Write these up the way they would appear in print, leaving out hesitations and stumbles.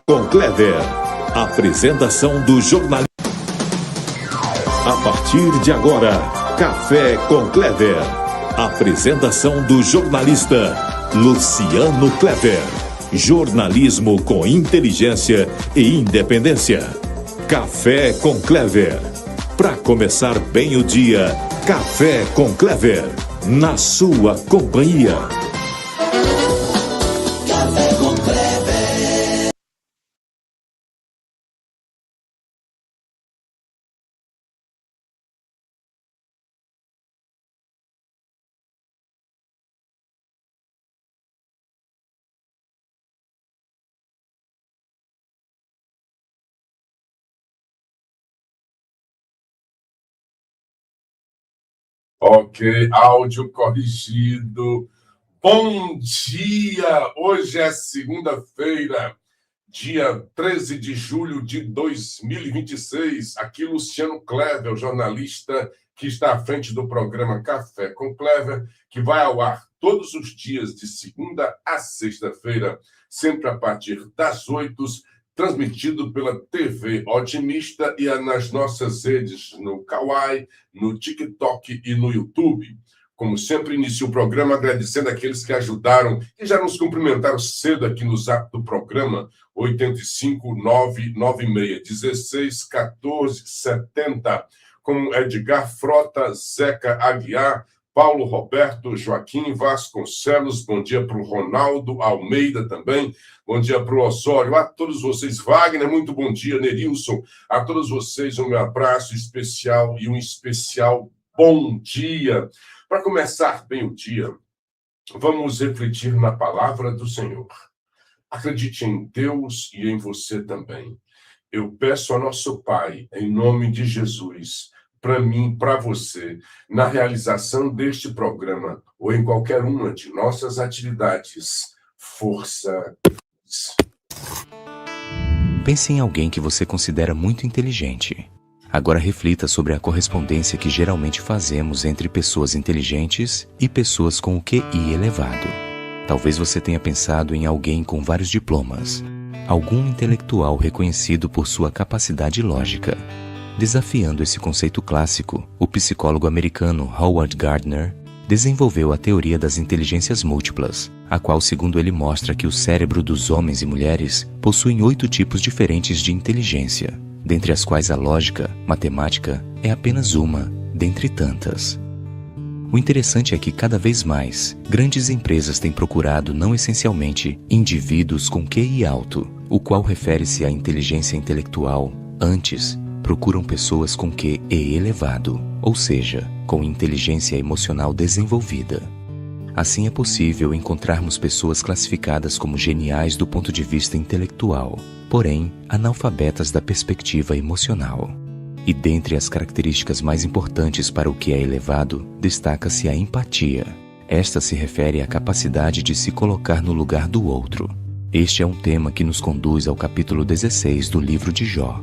com Clever. Apresentação do jornalista. A partir de agora, Café com Clever. Apresentação do jornalista Luciano Clever. Jornalismo com inteligência e independência. Café com Clever. Para começar bem o dia, Café com Clever. Na sua companhia. Café com Clever. Ok, áudio corrigido. Bom dia! Hoje é segunda-feira, dia 13 de julho de 2026. Aqui Luciano Clever, o jornalista que está à frente do programa Café com Clever, que vai ao ar todos os dias de segunda a sexta-feira, sempre a partir das 8, transmitido pela TV Otimista e nas nossas redes, no Kawaii, no TikTok e no YouTube. Como sempre, inicio o programa agradecendo aqueles que ajudaram e já nos cumprimentaram cedo aqui no zap do programa, 85996161470, como Edgar Frota, Zeca Aguiar, Paulo Roberto, Joaquim Vasconcelos, bom dia para o Ronaldo Almeida também, bom dia para o Osório, a todos vocês, Wagner, muito bom dia, Nerilson, a todos vocês um meu abraço especial e um especial bom dia. Para começar bem o dia, vamos refletir na palavra do Senhor. Acredite em Deus e em você também. Eu peço ao nosso Pai, em nome de Jesus, para mim, para você, na realização deste programa ou em qualquer uma de nossas atividades, força. Pense em alguém que você considera muito inteligente. Agora reflita sobre a correspondência que geralmente fazemos entre pessoas inteligentes e pessoas com o QI elevado. Talvez você tenha pensado em alguém com vários diplomas, algum intelectual reconhecido por sua capacidade lógica. Desafiando esse conceito clássico, o psicólogo americano Howard Gardner desenvolveu a teoria das inteligências múltiplas, a qual, segundo ele, mostra que o cérebro dos homens e mulheres possuem 8 tipos diferentes de inteligência, dentre as quais a lógica, matemática, é apenas uma, dentre tantas. O interessante é que, cada vez mais, grandes empresas têm procurado não essencialmente indivíduos com QI alto, o qual refere-se à inteligência intelectual. Antes, procuram pessoas com QE elevado, ou seja, com inteligência emocional desenvolvida. Assim é possível encontrarmos pessoas classificadas como geniais do ponto de vista intelectual, porém analfabetas da perspectiva emocional. E dentre as características mais importantes para o que é elevado, destaca-se a empatia. Esta se refere à capacidade de se colocar no lugar do outro. Este é um tema que nos conduz ao capítulo 16 do livro de Jó.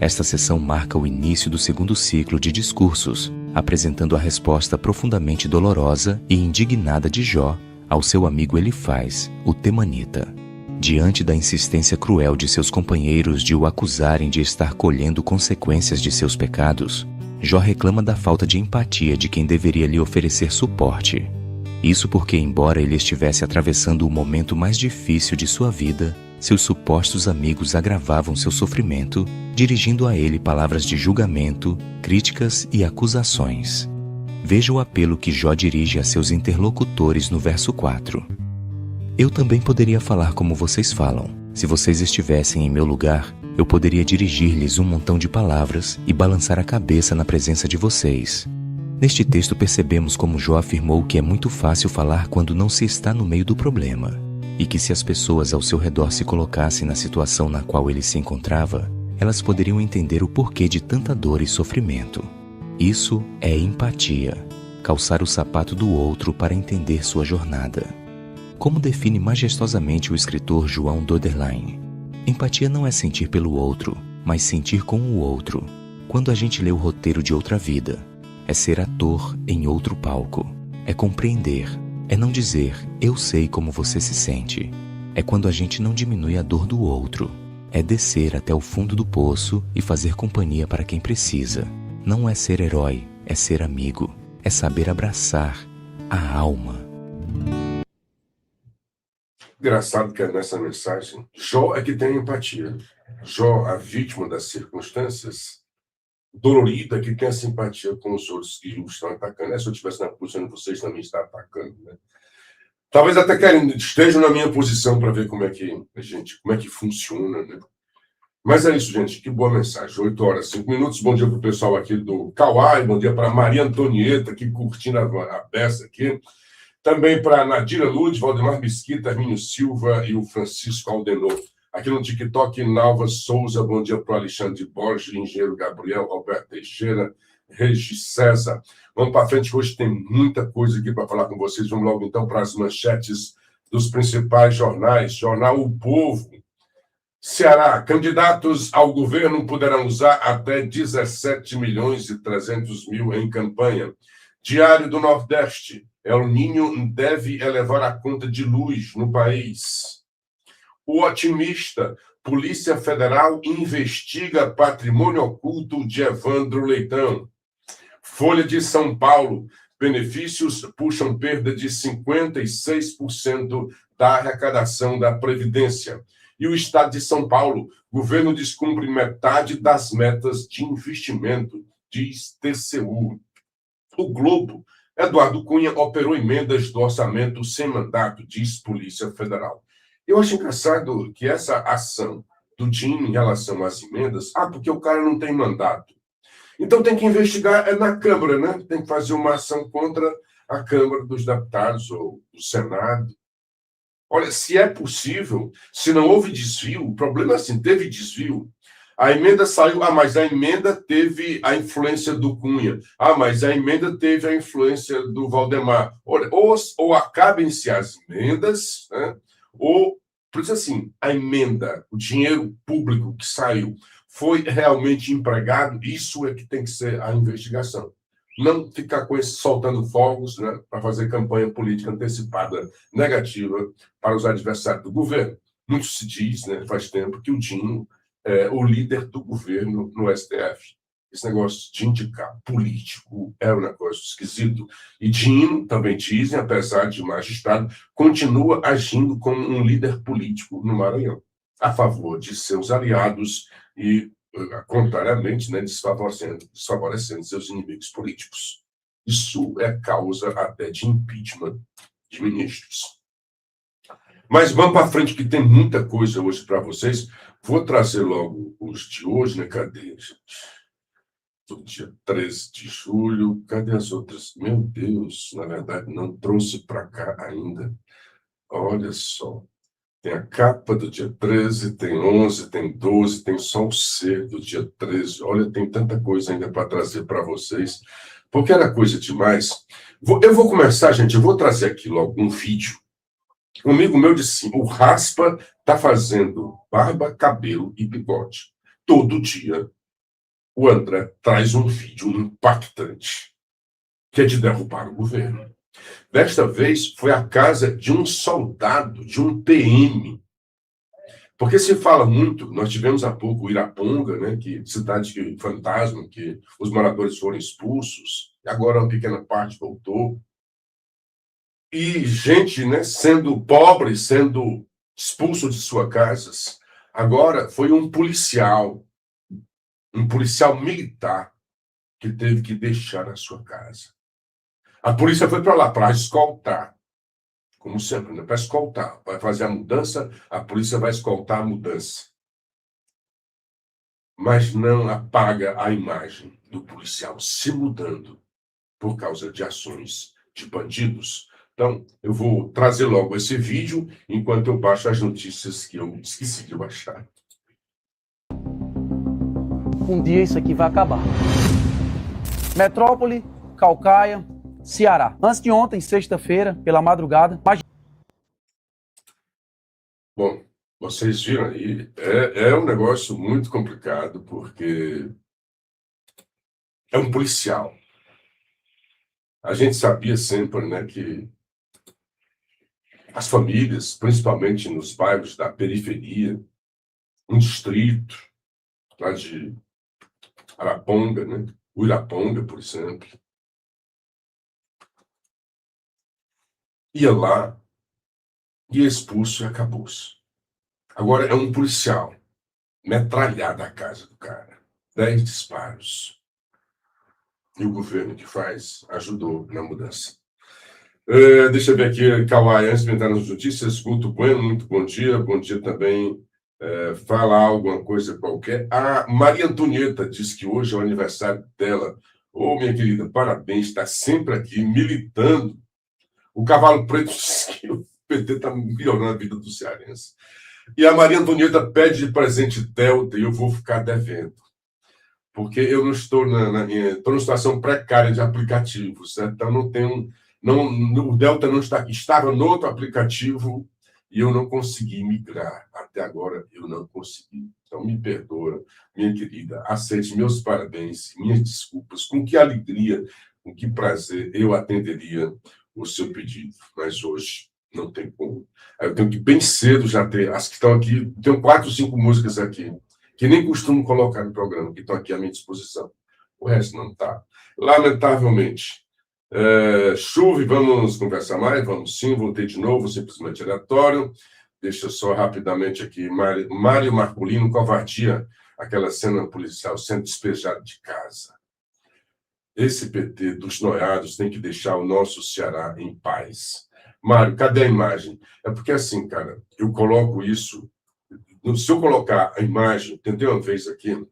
Esta sessão marca o início do segundo ciclo de discursos, apresentando a resposta profundamente dolorosa e indignada de Jó ao seu amigo Elifaz, o temanita. Diante da insistência cruel de seus companheiros de o acusarem de estar colhendo consequências de seus pecados, Jó reclama da falta de empatia de quem deveria lhe oferecer suporte. Isso porque, embora ele estivesse atravessando o momento mais difícil de sua vida, seus supostos amigos agravavam seu sofrimento, dirigindo a ele palavras de julgamento, críticas e acusações. Veja o apelo que Jó dirige a seus interlocutores no verso 4. Eu também poderia falar como vocês falam. Se vocês estivessem em meu lugar, eu poderia dirigir-lhes um montão de palavras e balançar a cabeça na presença de vocês. Neste texto percebemos como Jó afirmou que é muito fácil falar quando não se está no meio do problema, e que se as pessoas ao seu redor se colocassem na situação na qual ele se encontrava, elas poderiam entender o porquê de tanta dor e sofrimento. Isso é empatia, calçar o sapato do outro para entender sua jornada. Como define majestosamente o escritor João Doderlein, empatia não é sentir pelo outro, mas sentir com o outro. Quando a gente lê o roteiro de outra vida, é ser ator em outro palco, é compreender, é não dizer, eu sei como você se sente. É quando a gente não diminui a dor do outro, é descer até o fundo do poço e fazer companhia para quem precisa. Não é ser herói, é ser amigo, é saber abraçar a alma. Engraçado que nessa mensagem, Jó é que tem empatia. Jó, a vítima das circunstâncias, dolorida, que tem a simpatia com os outros que o estão atacando. Se eu estivesse na posição de vocês, também está atacando, né? Talvez até estejam na minha posição para ver como é que funciona, né? Mas é isso, gente. Que boa mensagem. 8h05. Bom dia para o pessoal aqui do Kauai. Bom dia para Maria Antonieta, aqui curtindo a peça aqui. Também para Nadira Luz, Valdemar Mesquita, Hermínio Silva e o Francisco Aldenor. Aqui no TikTok, Nalva Souza. Bom dia para o Alexandre Borges, Engenheiro Gabriel, Roberto Teixeira, Regis César. Vamos para frente, hoje tem muita coisa aqui para falar com vocês. Vamos logo então para as manchetes dos principais jornais. Jornal O Povo. Ceará, candidatos ao governo poderão usar até 17.300.000 em campanha. Diário do Nordeste, El Niño deve elevar a conta de luz no país. O Otimista, Polícia Federal investiga patrimônio oculto de Evandro Leitão. Folha de São Paulo, benefícios puxam perda de 56% da arrecadação da Previdência. E o Estado de São Paulo, governo descumpre metade das metas de investimento, diz TCU. O Globo, Eduardo Cunha operou emendas do orçamento sem mandato, diz Polícia Federal. Eu acho engraçado que essa ação do DIN em relação às emendas, porque o cara não tem mandato. Então tem que investigar na Câmara, né? Tem que fazer uma ação contra a Câmara dos Deputados ou o Senado. Olha, se é possível, se não houve desvio, o problema é assim, teve desvio. A emenda saiu, mas a emenda teve a influência do Cunha. Mas a emenda teve a influência do Valdemar. Olha, ou acabem-se as emendas, né? Ou, por isso assim, a emenda, o dinheiro público que saiu, foi realmente empregado? Isso é que tem que ser a investigação. Não ficar com esse soltando fogos, né, para fazer campanha política antecipada negativa para os adversários do governo. Muito se diz, né, faz tempo, que o Dino é o líder do governo no STF. Esse negócio de indicar político é um negócio esquisito. E Dino, também dizem, apesar de magistrado, continua agindo como um líder político no Maranhão, a favor de seus aliados e contrariamente, né, desfavorecendo seus inimigos políticos. Isso é causa até de impeachment de ministros. Mas vamos para frente, que tem muita coisa hoje para vocês. Vou trazer logo os de hoje, né? Cadê, gente? Do dia 13 de julho. Cadê as outras? Meu Deus, na verdade, não trouxe para cá ainda. Olha só. Tem a capa do dia 13, tem 11, tem 12, tem só o C do dia 13. Olha, tem tanta coisa ainda para trazer para vocês, porque era coisa demais. Eu vou começar, gente, eu vou trazer aqui logo um vídeo. Um amigo meu disse assim, o Raspa está fazendo barba, cabelo e bigode. Todo dia, o André traz um vídeo impactante, que é de derrubar o governo. Desta vez, foi a casa de um soldado, de um PM. Porque se fala muito, nós tivemos há pouco Iraponga, né, que cidade fantasma, que os moradores foram expulsos, e agora uma pequena parte voltou. E gente, né, sendo pobre, sendo expulso de suas casas. Agora foi um policial militar, que teve que deixar a sua casa. A polícia foi para lá para escoltar, como sempre, né? Para escoltar. Vai fazer a mudança, a polícia vai escoltar a mudança. Mas não apaga a imagem do policial se mudando por causa de ações de bandidos. Então, eu vou trazer logo esse vídeo, enquanto eu baixo as notícias que eu esqueci de baixar. Um dia isso aqui vai acabar. Metrópole, Caucaia, Ceará. Antes de ontem, sexta-feira, pela madrugada... Bom, vocês viram aí, é um negócio muito complicado, porque é um policial. A gente sabia sempre, né, que as famílias, principalmente nos bairros da periferia, um distrito lá de Araponga, né? Uiraponga, por exemplo. Ia lá, ia expulso e acabou-se. Agora é um policial metralhado a casa do cara. 10 disparos. E o governo que faz ajudou na mudança. Deixa eu ver aqui, Kawai, antes de entrar nas notícias, Guto Bueno, muito bom dia também. Fala alguma coisa qualquer. A Maria Antonieta diz que hoje é o aniversário dela. Ô, minha querida, parabéns, está sempre aqui militando. O Cavalo Preto diz que o PT está melhorando a vida do cearense. E a Maria Antonieta pede de presente Delta e eu vou ficar devendo. Porque eu não estou estou numa situação precária de aplicativos, certo? Então não tenho. O Delta não estava no outro aplicativo e eu não consegui migrar. Até agora eu não consegui. Então me perdoa, minha querida. Aceite meus parabéns, minhas desculpas. Com que alegria, com que prazer eu atenderia o seu pedido. Mas hoje não tem como. Eu tenho que bem cedo já ter. As que estão aqui, tenho 4 ou 5 músicas aqui, que nem costumo colocar no programa, que estão aqui à minha disposição. O resto não está. Lamentavelmente. Chuve, vamos conversar mais? Vamos sim, voltei de novo, simplesmente aleatório. Deixa eu só rapidamente aqui. Mário Marculino, covardia, aquela cena policial sendo despejado de casa. Esse PT dos noiados tem que deixar o nosso Ceará em paz. Mário, cadê a imagem? É porque assim, cara, eu coloco isso. Se eu colocar a imagem, tentei uma vez aqui,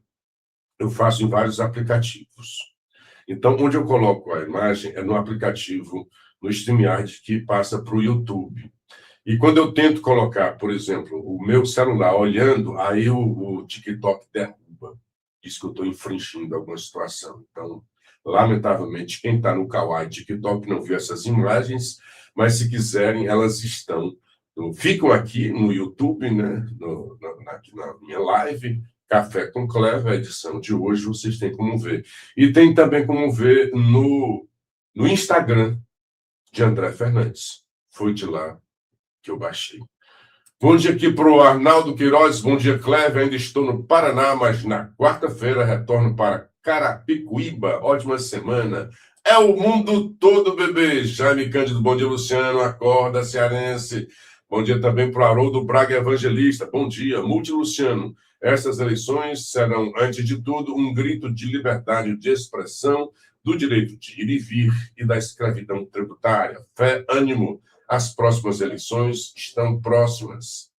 eu faço em vários aplicativos. Então, onde eu coloco a imagem é no aplicativo, no StreamYard, que passa para o YouTube. E quando eu tento colocar, por exemplo, o meu celular olhando, aí o TikTok derruba. Diz que eu estou infringindo alguma situação. Então, lamentavelmente, quem está no Kawai TikTok não viu essas imagens, mas se quiserem, elas estão. Ficam aqui no YouTube, né? Aqui na minha live, Café com Clever, a edição de hoje, vocês têm como ver. E tem também como ver no Instagram de André Fernandes. Foi de lá que eu baixei. Bom dia aqui para o Arnaldo Queiroz, bom dia, Clever. Ainda estou no Paraná, mas na quarta-feira retorno para Carapicuíba. Ótima semana. É o mundo todo, bebê. Jaime Cândido, bom dia, Luciano. Acorda, cearense. Bom dia também para o Haroldo Braga Evangelista. Bom dia, Luciano. Essas eleições serão, antes de tudo, um grito de liberdade de expressão, do direito de ir e vir e da escravidão tributária. Fé, ânimo. As próximas eleições estão próximas.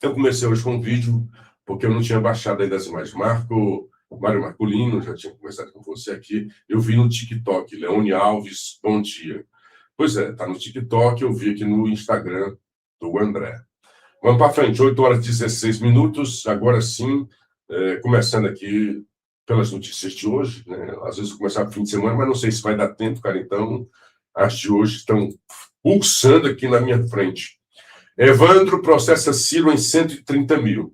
Eu comecei hoje com um vídeo, porque eu não tinha baixado ainda as imagens. Mário Marculino, já tinha conversado com você aqui. Eu vi no TikTok. Leone Alves, bom dia. Pois é, está no TikTok, eu vi aqui no Instagram do André. Vamos para frente, 8 horas e 16 minutos, agora sim, começando aqui pelas notícias de hoje, né? Às vezes eu começar no fim de semana, mas não sei se vai dar tempo, cara, então as de hoje estão pulsando aqui na minha frente. Evandro processa Ciro em 130 mil.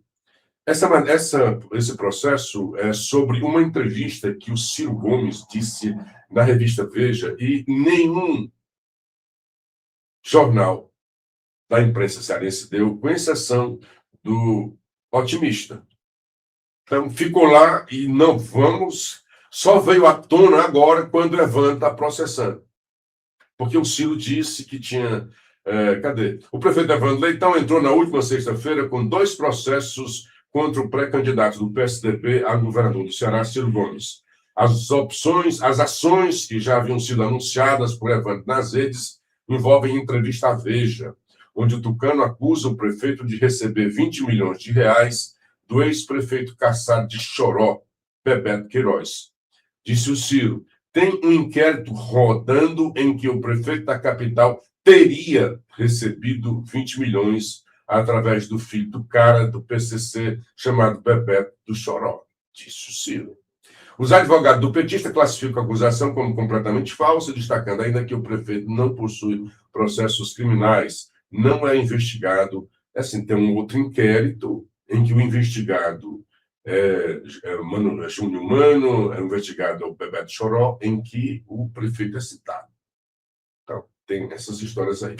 Esse processo é sobre uma entrevista que o Ciro Gomes disse na revista Veja e nenhum jornal da imprensa cearense deu, com exceção do Otimista. Então, ficou lá e não vamos... Só veio à tona agora quando o Evandro está processando. Porque o Ciro disse que tinha... cadê? O prefeito Evandro Leitão entrou na última sexta-feira com 2 processos contra o pré-candidato do PSDB a governador do Ceará, Ciro Gomes. As ações que já haviam sido anunciadas por Evandro nas redes envolvem entrevista à Veja, onde o tucano acusa o prefeito de receber 20 milhões de reais do ex-prefeito caçado de Choró, Bebeto Queiroz. Disse o Ciro, tem um inquérito rodando em que o prefeito da capital teria recebido 20 milhões através do filho do cara do PCC chamado Bebeto do Choró, disse o Ciro. Os advogados do petista classificam a acusação como completamente falsa, destacando ainda que o prefeito não possui processos criminais, não é investigado. Assim, tem um outro inquérito em que o investigado é Júnior Mano, é investigado o Bebeto Choró, em que o prefeito é citado. Então, tem essas histórias aí.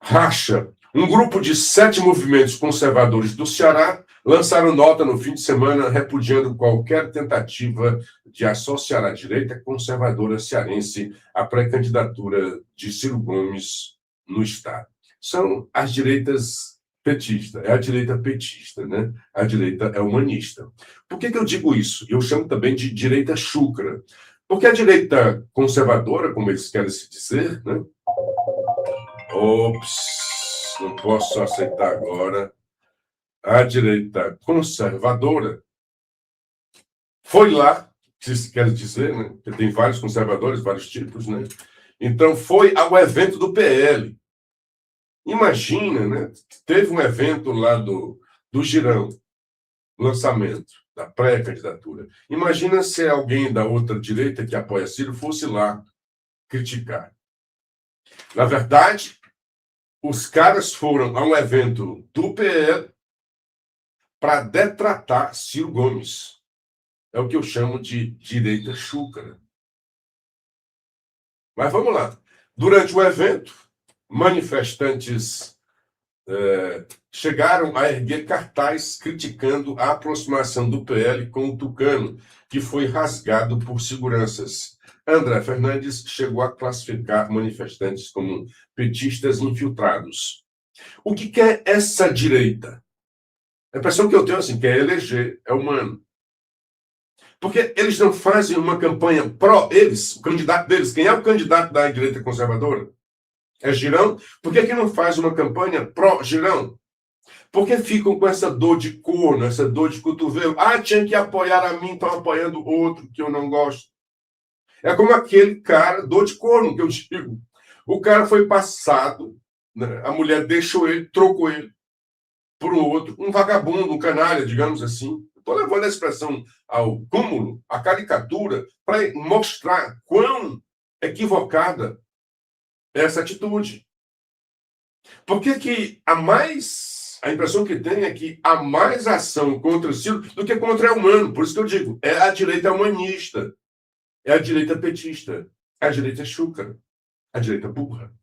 Racha. Um grupo de 7 movimentos conservadores do Ceará lançaram nota no fim de semana repudiando qualquer tentativa de associar a direita conservadora cearense à pré-candidatura de Ciro Gomes no Estado. São as direitas petistas, é a direita petista, né? A direita é humanista. Por que eu digo isso? Eu chamo também de direita chucra. Porque a direita conservadora, como eles querem se dizer, né? Ops, não posso aceitar agora. A direita conservadora foi lá, que se quer dizer, né? Porque tem vários conservadores, vários tipos, né? Então foi ao evento do PL. Imagina, né? Teve um evento lá do Girão, lançamento da pré-candidatura. Imagina se alguém da outra direita que apoia Ciro fosse lá criticar. Na verdade, os caras foram a um evento do PL para detratar Ciro Gomes. É o que eu chamo de direita chúcara. Mas vamos lá. Durante o evento, manifestantes chegaram a erguer cartaz criticando a aproximação do PL com o Tucano, que foi rasgado por seguranças. André Fernandes chegou a classificar manifestantes como petistas infiltrados. O que quer essa direita? A impressão que eu tenho assim, quer eleger, é humano. Porque eles não fazem uma campanha pró-eles, o candidato deles. Quem é o candidato da direita conservadora? É Girão? Por que não faz uma campanha pró-Girão? Por que ficam com essa dor de corno, essa dor de cotovelo? Ah, tinha que apoiar a mim, estão apoiando outro que eu não gosto. É como aquele cara, dor de corno, que eu digo. O cara foi passado, né? A mulher deixou ele, trocou ele por um outro, um vagabundo, um canalha, digamos assim. Estou levando a expressão ao cúmulo, a caricatura, para mostrar quão equivocada é essa atitude. Porque que a impressão que tem é que há mais ação contra o Ciro do que contra o humano. Por isso que eu digo, é a direita humanista, é a direita petista, é a direita chúcara, a direita burra.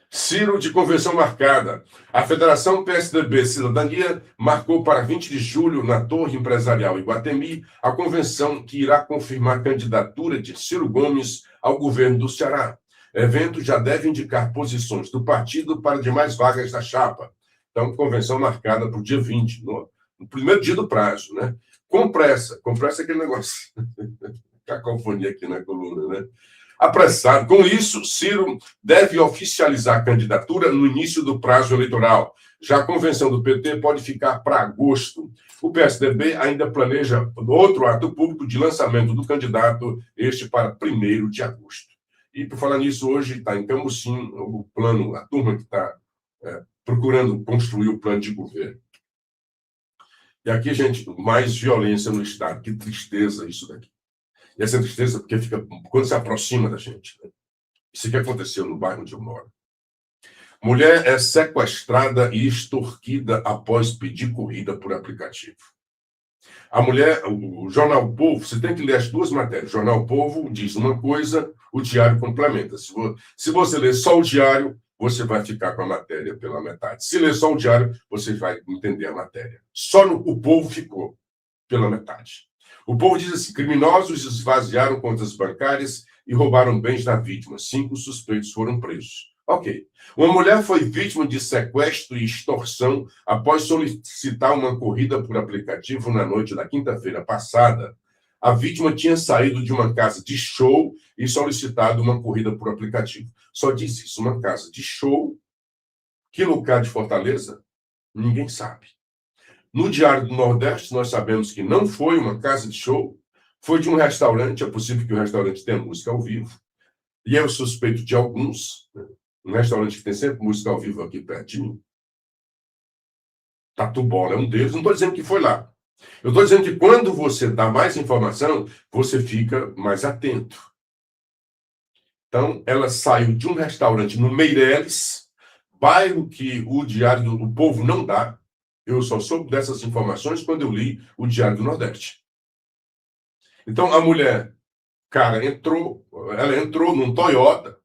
Ciro de convenção marcada. A Federação PSDB Cidadania marcou para 20 de julho, na Torre Empresarial Iguatemi, a convenção que irá confirmar a candidatura de Ciro Gomes ao governo do Ceará. O evento já deve indicar posições do partido para demais vagas da chapa. Então, convenção marcada para o dia 20, no primeiro dia do prazo, né? Com pressa aquele negócio. Cacofonia aqui na coluna, né? Apressado. Com isso, Ciro deve oficializar a candidatura no início do prazo eleitoral. Já a convenção do PT pode ficar para agosto. O PSDB ainda planeja outro ato público de lançamento do candidato, este para 1º de agosto. E, por falar nisso, hoje está em Cambuci o plano, a turma que está procurando construir o plano de governo. E aqui, gente, mais violência no Estado. Que tristeza isso daqui. E essa tristeza porque fica quando se aproxima da gente. Né? Isso que aconteceu no bairro onde eu moro. Mulher é sequestrada e extorquida após pedir corrida por aplicativo. A mulher, o Jornal Povo, você tem que ler as duas matérias. O Jornal Povo diz uma coisa, o Diário complementa. Se você ler só o Diário, você vai ficar com a matéria pela metade. Se ler só o Diário, você vai entender a matéria. Só o Povo ficou pela metade. O Povo diz assim: criminosos esvaziaram contas bancárias e roubaram bens da vítima. 5 suspeitos foram presos. Ok. Uma mulher foi vítima de sequestro e extorsão após solicitar uma corrida por aplicativo na noite da quinta-feira passada. A vítima tinha saído de uma casa de show e solicitado uma corrida por aplicativo. Só diz isso, uma casa de show. Que lugar de Fortaleza? Ninguém sabe. No Diário do Nordeste, nós sabemos que não foi uma casa de show, foi de um restaurante, é possível que o restaurante tenha música ao vivo, e eu suspeito de alguns, né? Um restaurante que tem sempre música ao vivo aqui perto de mim. Tatu Bola é um deles, não estou dizendo que foi lá. Eu estou dizendo que quando você dá mais informação, você fica mais atento. Então, ela saiu de um restaurante no Meireles, bairro que o Diário do Povo não dá. Eu só soube dessas informações quando eu li o Diário do Nordeste. Então, a mulher, ela entrou num Toyota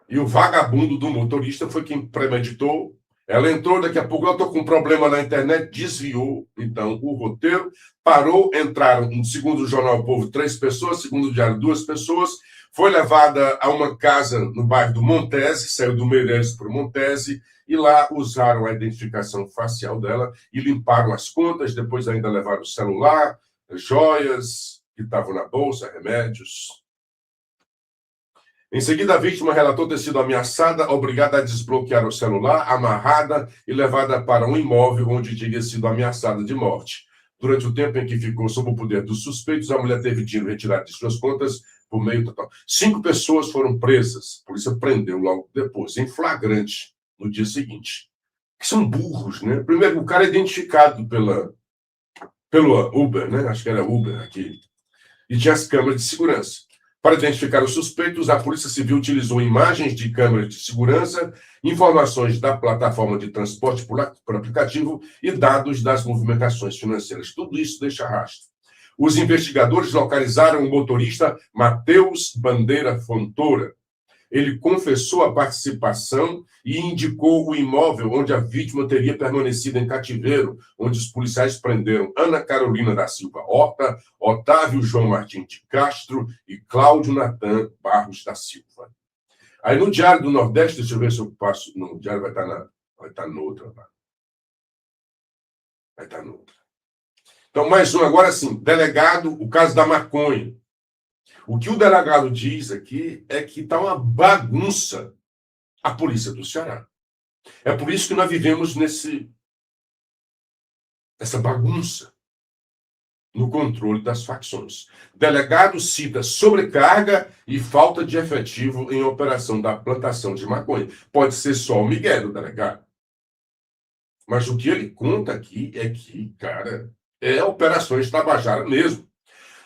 e o vagabundo do motorista foi quem premeditou Ela entrou, daqui a pouco ela estou com um problema na internet, desviou, então, o roteiro, parou, entraram, segundo o Jornal O Povo, 3 pessoas, segundo o Diário, 2 pessoas, foi levada a uma casa no bairro do Montese, saiu do Meireles para o Montese, e lá usaram a identificação facial dela e limparam as contas, depois ainda levaram o celular, joias que estavam na bolsa, remédios. Em seguida, a vítima relatou ter sido ameaçada, obrigada a desbloquear o celular, amarrada e levada para um imóvel onde teria sido ameaçada de morte. Durante o tempo em que ficou sob o poder dos suspeitos, a mulher teve dinheiro retirado de suas contas por meio total. 5 pessoas foram presas. A polícia prendeu logo depois, em flagrante, no dia seguinte. Que são burros, né? Primeiro, o cara é identificado pelo Uber, né? Acho que era Uber aqui. E tinha as câmeras de segurança. Para identificar os suspeitos, a Polícia Civil utilizou imagens de câmeras de segurança, informações da plataforma de transporte por aplicativo e dados das movimentações financeiras. Tudo isso deixa rastro. Os investigadores localizaram o motorista Matheus Bandeira Fontoura. Ele confessou a participação e indicou o imóvel onde a vítima teria permanecido em cativeiro, onde os policiais prenderam Ana Carolina da Silva Horta, Otávio João Martins de Castro e Cláudio Natan Barros da Silva. Aí no Diário do Nordeste, deixa eu ver se eu passo. No Diário vai estar noutra. Vai estar noutra. Então, mais um. Agora sim, delegado, o caso da maconha. O que o delegado diz aqui é que está uma bagunça a polícia do Ceará. É por isso que nós vivemos essa bagunça no controle das facções. Delegado cita sobrecarga e falta de efetivo em operação da plantação de maconha. Pode ser só o Miguel, o delegado. Mas o que ele conta aqui é que, cara, é operações Tabajara mesmo.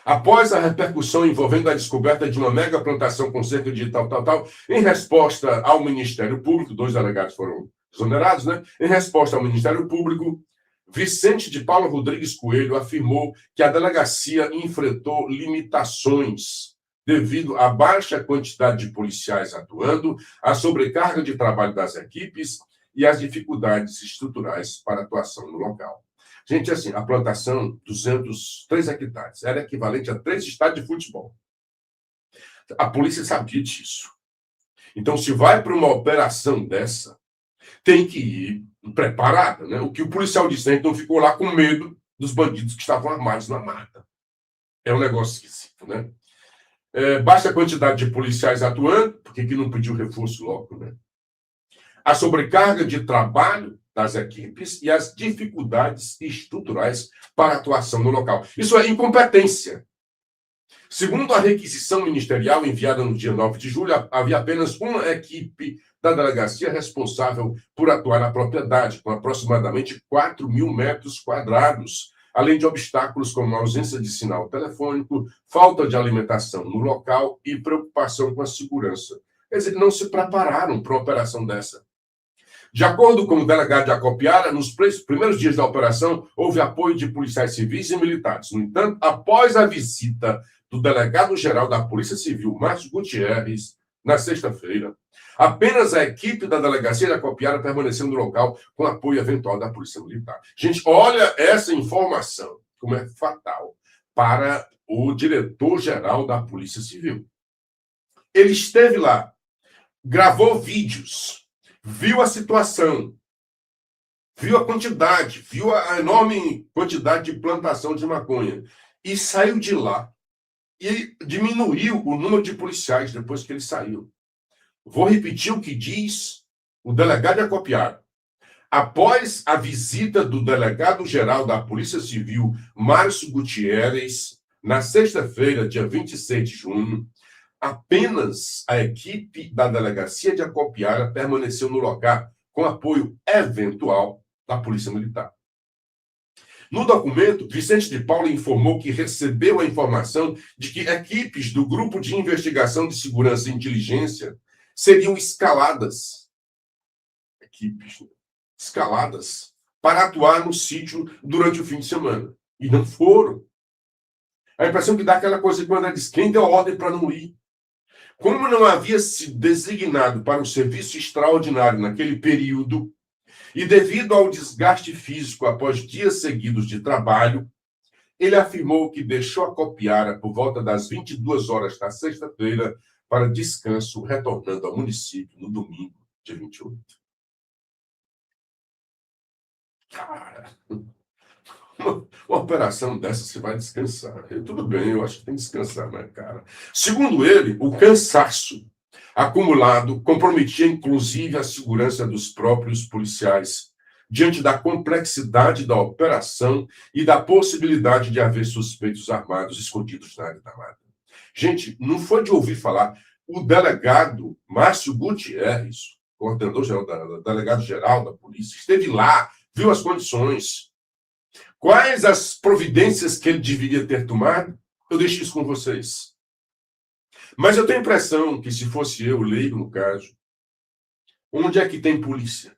Após a repercussão envolvendo a descoberta de uma mega plantação com cerca de tal, em resposta ao Ministério Público, 2 delegados foram exonerados, né? Em resposta ao Ministério Público, Vicente de Paula Rodrigues Coelho afirmou que a delegacia enfrentou limitações devido à baixa quantidade de policiais atuando, à sobrecarga de trabalho das equipes e às dificuldades estruturais para atuação no local. Gente, assim, a plantação, 3 hectares, era equivalente a 3 estádios de futebol. A polícia sabia disso. Então, se vai para uma operação dessa, tem que ir preparada, né? O que o policial disse, a gente não ficou lá com medo dos bandidos que estavam armados na mata. É um negócio esquisito, né? Baixa quantidade de policiais atuando, porque que não pediu reforço logo, né? A sobrecarga de trabalho das equipes e as dificuldades estruturais para a atuação no local. Isso é incompetência. Segundo a requisição ministerial enviada no dia 9 de julho, havia apenas uma equipe da delegacia responsável por atuar na propriedade, com aproximadamente 4.000 metros quadrados, além de obstáculos como ausência de sinal telefônico, falta de alimentação no local e preocupação com a segurança. Quer dizer, não se prepararam para uma operação dessa. De acordo com o delegado de Acopiara, nos primeiros dias da operação, houve apoio de policiais civis e militares. No entanto, após a visita do delegado-geral da Polícia Civil, Márcio Gutierrez, na sexta-feira, apenas a equipe da delegacia de Acopiara permaneceu no local com apoio eventual da Polícia Militar. Gente, olha essa informação, como é fatal para o diretor-geral da Polícia Civil. Ele esteve lá, gravou vídeos, viu a situação, viu a quantidade, viu a enorme quantidade de plantação de maconha e saiu de lá e diminuiu o número de policiais depois que ele saiu. Vou repetir o que diz o delegado de Acopiara. Após a visita do delegado-geral da Polícia Civil, Márcio Gutierrez, na sexta-feira, dia 26 de junho, apenas a equipe da delegacia de Acopiara permaneceu no local com apoio eventual da Polícia Militar. No documento, Vicente de Paula informou que recebeu a informação de que equipes do Grupo de Investigação de Segurança e Inteligência seriam escaladas para atuar no sítio durante o fim de semana. E não foram. A impressão que dá aquela coisa quando ela diz, quem deu a ordem para não ir? Como não havia sido designado para o serviço extraordinário naquele período, E devido ao desgaste físico após dias seguidos de trabalho, ele afirmou que deixou a Copiara por volta das 22 horas da sexta-feira para descanso, retornando ao município no domingo, dia 28. Cara, uma operação dessa você vai descansar. Tudo bem, eu acho que tem que descansar, né, cara? Segundo ele, o cansaço acumulado comprometia inclusive a segurança dos próprios policiais, diante da complexidade da operação e da possibilidade de haver suspeitos armados escondidos na área da mata. Gente, não foi de ouvir falar. O delegado Márcio Gutierrez, coordenador-geral delegado-geral da polícia, esteve lá, viu as condições. Quais as providências que ele deveria ter tomado? Eu deixo isso com vocês. Mas eu tenho a impressão que, se fosse eu, leigo no caso, onde é que tem polícia?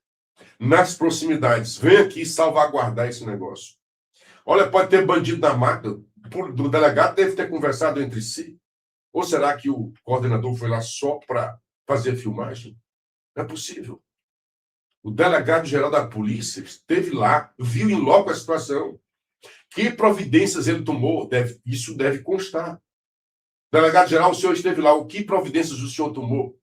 Nas proximidades. Vem aqui salvaguardar esse negócio. Olha, pode ter bandido na mata. O delegado deve ter conversado entre si. Ou será que o coordenador foi lá só para fazer filmagem? Não é possível. O delegado-geral da polícia esteve lá, viu em loco a situação. Que providências ele tomou? Isso deve constar. Delegado-geral, o senhor esteve lá. Que providências o senhor tomou?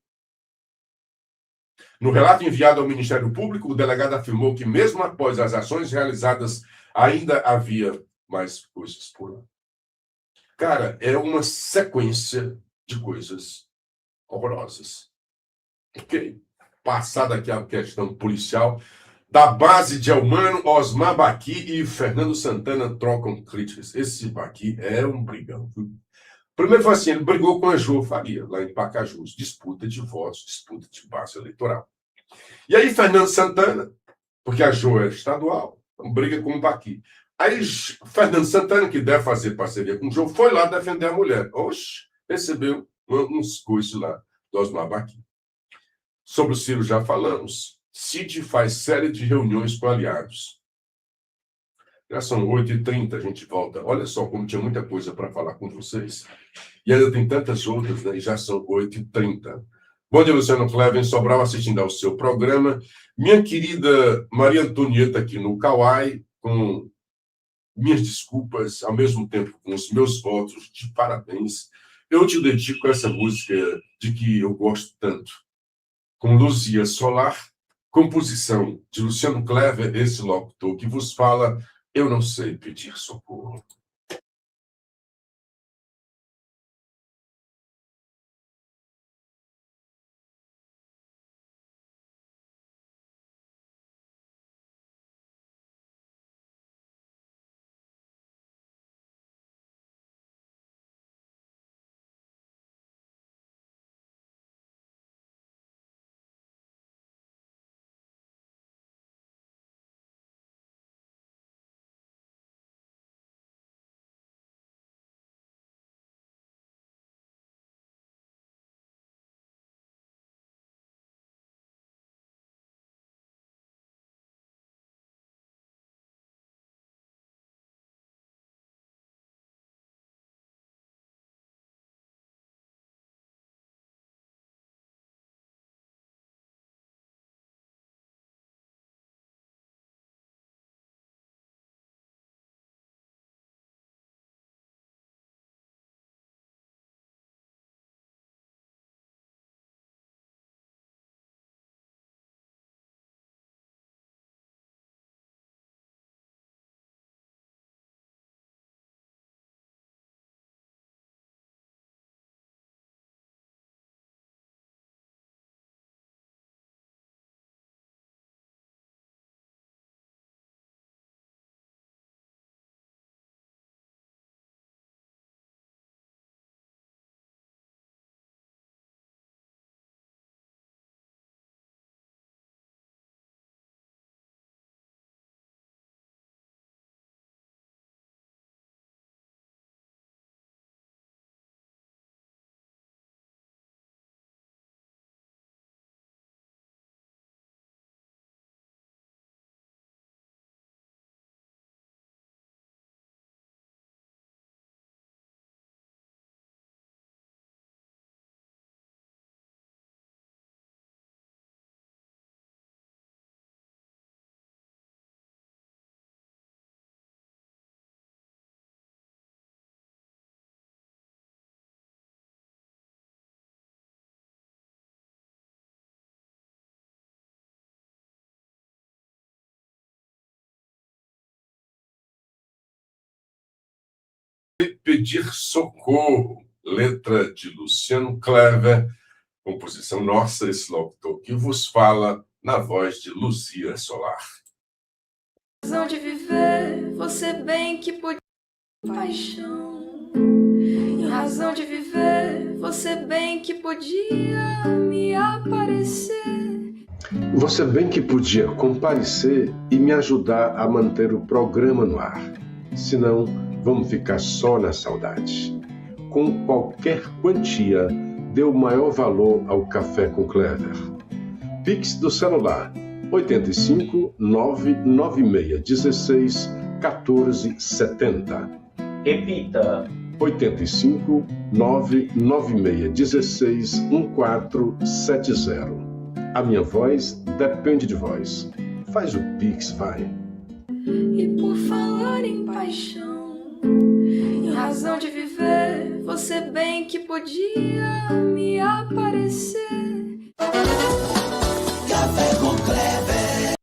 No relato enviado ao Ministério Público, o delegado afirmou que, mesmo após as ações realizadas, ainda havia mais coisas por lá. Cara, é uma sequência de coisas horrorosas. Ok? Passada aqui a questão policial, da base de Elmano, Osmar Baqui e Fernando Santana trocam críticas. Esse Baqui é um brigão. Primeiro foi assim, ele brigou com a Jô Faria, lá em Pacajus. Disputa de votos, disputa de base eleitoral. E aí Fernando Santana, porque a Jô é estadual, briga com o Baqui. Aí Fernando Santana, que deve fazer parceria com o Jô, foi lá defender a mulher. Oxe, recebeu uns coices lá do Osmar Baqui. Sobre o Ciro já falamos. Cid faz série de reuniões com aliados. Já são 8h30, a gente volta. Olha só como tinha muita coisa para falar com vocês. E ainda tem tantas outras, né? E já são 8h30. Bom dia, Luciano Cleven, Sobral, assistindo ao seu programa. Minha querida Maria Antonieta aqui no Kauai, com minhas desculpas, ao mesmo tempo com os meus votos de parabéns. Eu te dedico essa música de que eu gosto tanto. Com Luzia Solar, composição de Luciano Clever, esse locutor que vos fala, eu não sei pedir socorro. Pedir socorro, letra de Luciano Clever, composição nossa, esse locutor que vos fala na voz de Luzia Solar. Razão de viver, você bem que podia paixão. Em razão de viver, você bem que podia me aparecer. Você bem que podia comparecer e me ajudar a manter o programa no ar. Senão, vamos ficar só na saudade. Com qualquer quantia, dê o maior valor ao Café com Clever. Pix do celular 85 99616 1470. Repita. 85 99616 1470. A minha voz depende de vós. Faz o Pix, vai. E por falar em paixão, em razão de viver, você bem que podia me aparecer. Café com Clever.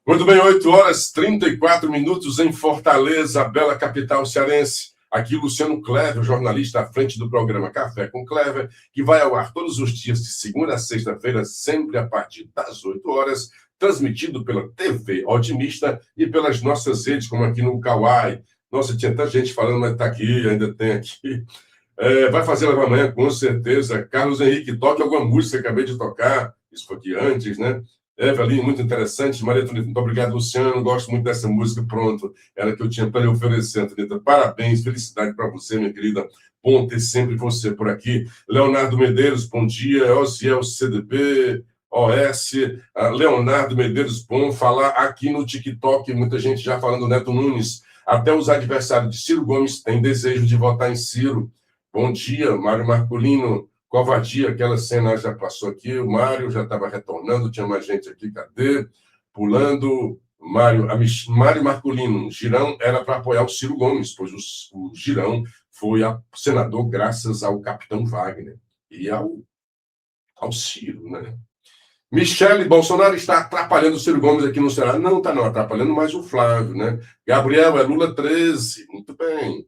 Muito bem, 8h34 em Fortaleza, a bela capital cearense. Aqui, Luciano Clever, jornalista à frente do programa Café com Clever, que vai ao ar todos os dias, de segunda a sexta-feira, sempre a partir das 8h, transmitido pela TV Otimista e pelas nossas redes, como aqui no Kawai. Nossa, tinha tanta gente falando, mas está aqui, ainda tem aqui. Vai fazer live amanhã, com certeza. Carlos Henrique, toque alguma música, acabei de tocar. Isso foi aqui antes, né? Evelyn, muito interessante. Maria Antonieta, muito obrigado, Luciano. Gosto muito dessa música. Pronto, era que eu tinha para lhe oferecer, Antonieta. Parabéns, felicidade para você, minha querida. Bom ter sempre você por aqui. Leonardo Medeiros, bom dia. Osiel CDB, OS. Leonardo Medeiros, bom falar aqui no TikTok. Muita gente já falando, Neto Nunes. Até os adversários de Ciro Gomes têm desejo de votar em Ciro. Bom dia, Mário Marculino. Covardia, aquela cena já passou aqui, o Mário já estava retornando, tinha mais gente aqui, cadê? Pulando, Mário Marculino, Girão era para apoiar o Ciro Gomes, pois o Girão foi senador graças ao capitão Wagner e ao Ciro, né? Michele, Bolsonaro está atrapalhando o Ciro Gomes aqui no Ceará. Não está não, atrapalhando mais o Flávio, né? Gabriel, é Lula 13, muito bem.